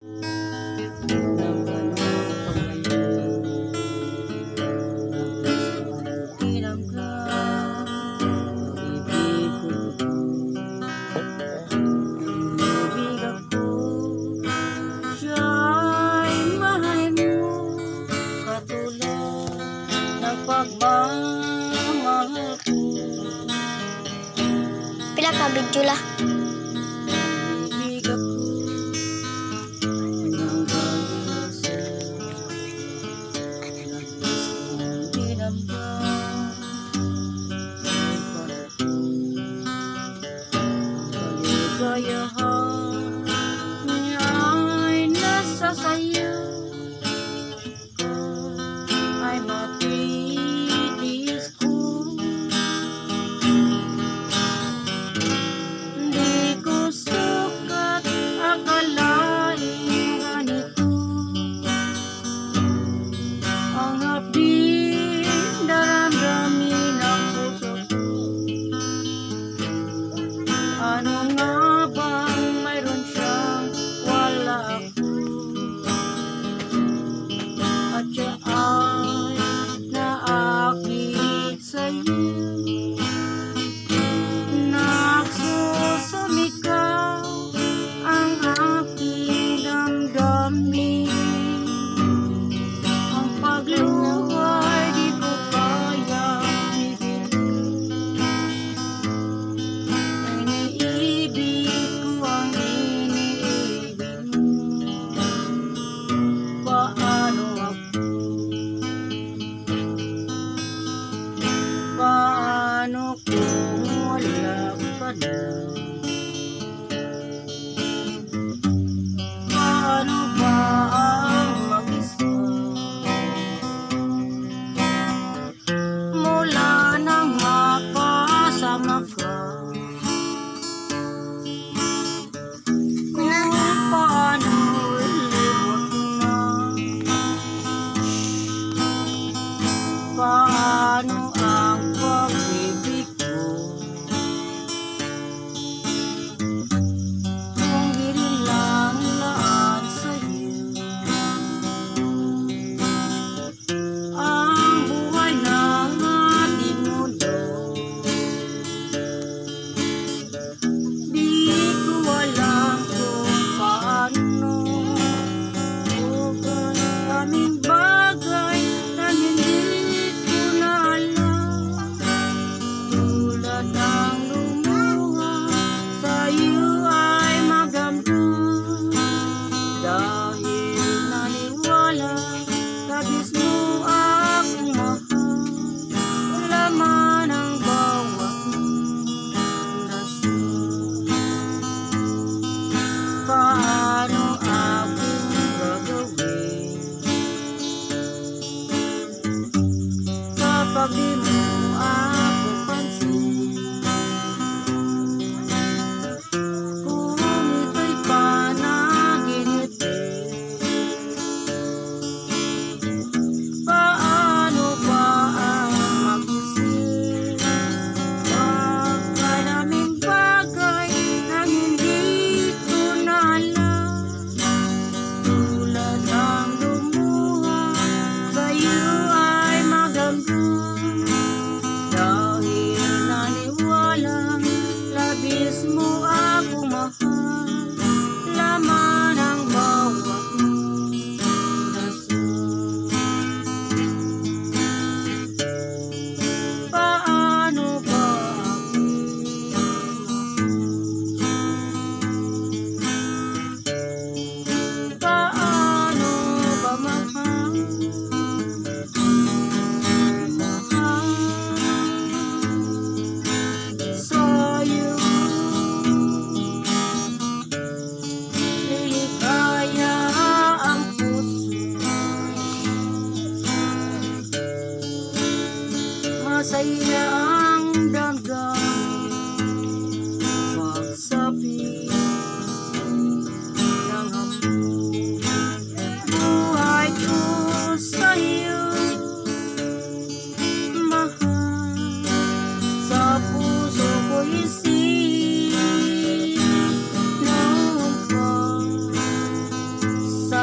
ng pamayanan. Tapos hiram ka, ibig ko. Ibig ako, siya'y mahal mo, katulad ng pagmamahal ko. Pila ka video la? Ibig ako ng bayos, nagdis kong dinamdam. Kaligayahan niya'y nasa sayo, ay matitiis ko. Di ko sukat akalain ganito ang hapdi daramdamin ng puso ko. Ano nga bang mayroon siyang wala ako, at siya ay naakit sa'yo. Nagsusumikaw ang aking damdamin, ang pagluway di ko kayang pigilin. Iniibig ko ang iniibig mo. Paano ako? Paano kung wala ka na? Paano ba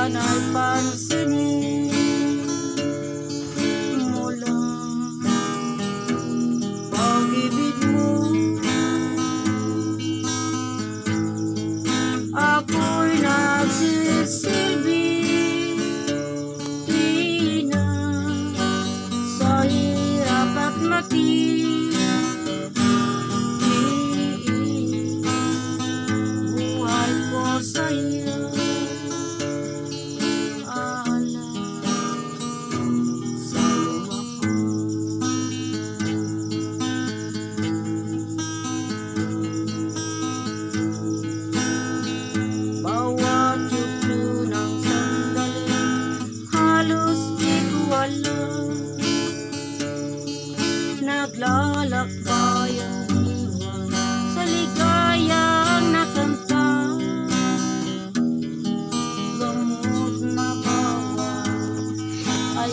sana'y pansinin mo lang pag-ibig mo. Ako'y nagsisilbi ina sa hirap at matindi. Buhay ko sa'yo alam, sa'yo ako. Bawat yugto ng sandali halos di ko alam. Naglalakbay ang iwan sa ligayang nakanta. Gamot na bawal ay